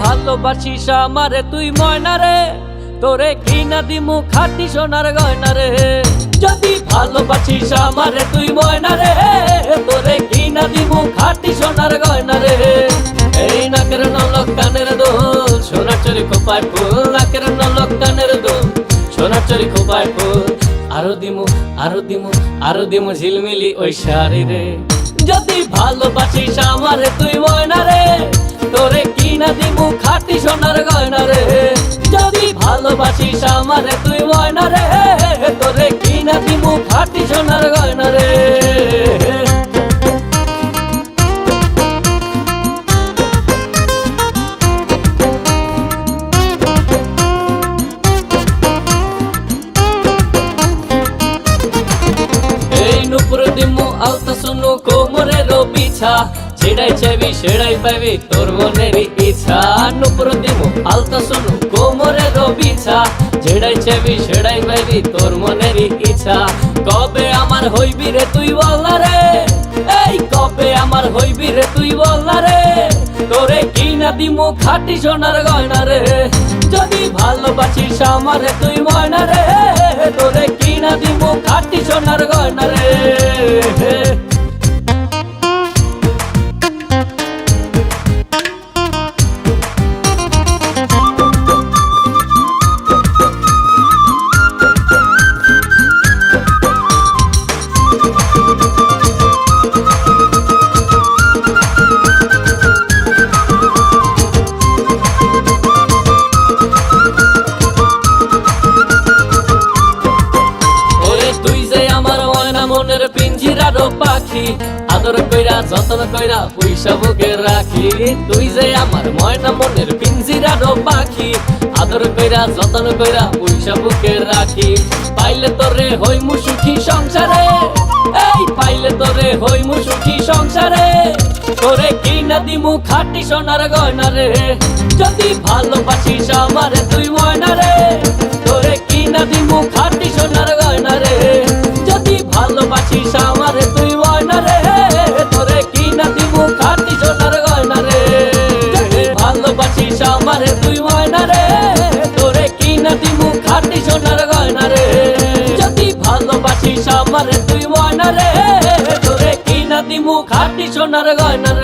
ভালোবাসিস আমারে তুই ময়না রে, তোরে কিনা দিমু খাঁটি সোনার গয়না রে। যদি ভালোবাসিস আমারে তুই ময়না রে, তোরে কিনা দিমু খাঁটি সোনার গয়না রে। এই নাকের নলক কানের দোল, সোনার চরি খোপায় ফুল, নাকের নলক কানের দোল, সোনার চরি খোপায় ফুল। আরো দিমু আরো দিমু আরো দিমু ঝিলমিলি ওই শাড়ি রে। যদি ভালোবাসিস আমারে তুই ময়না রে, তোরে কিনা দিমু খাঁটি সোনার গয়না রে। যদি ভালোবাসিস আমারে তুই ময়না রে, তোরে কিনা দিমু খাঁটি সোনার গয়না রে। এই নুপুর দিমু আলতা শুনু কোমরের বিছা, ছেড়াই চাইবি সেড়াই পাইবি তোর মনের ইচ্ছা। নুপুর দিমু আলতা শুনু কোমরের বিছা, ছেড়াই চাইবি সেড়াই পাইবি তোর মনের ইচ্ছা। কবে আমার হইবি রে তুই বলনা রে, এই কবে আমার হইবি রে তুই বলনা রে। তোরে কিনা দিমু খাঁটি সোনার গয়না রে। যদি ভালোবাসিস আমারে তুই ময়না রে, তোরে কিনা দিমু খাঁটি সোনার গয়না রে। মনের পিঞ্জিরার পাখি, আদর কইরা যতন কইরা পয়সা বুকে রাখি। তুই যে আমার ময়না মনের পিঞ্জিরার পাখি, আদর কইরা যতন কইরা পয়সা বুকে রাখি। পাইলে তোরে হইমু সুখী সংসারে, এই পাইলে তোরে হইমু সুখী সংসারে। তোরে কিনা দিমু খাঁটি সোনার গয়না রে। যদি ভালোবাসিস আমারে তুই ময়না রে, তোরে কিনা দিমু খাঁটি সোনার গয়না রে। যদি ভালোবাসিস আমারে তুই ময়না রে, তোরে কিনা দিমু খাঁটি সোনার গয়না রে। যদি ভালোবাসিস আমারে তুই ময়না রে, তোরে কিনা দিমু খাঁটি সোনার গয়না রে। যদি ভালোবাসিস আমারে তুই ময়না রে, তোরে কিনা দিমু খাঁটি সোনার গয়না রে।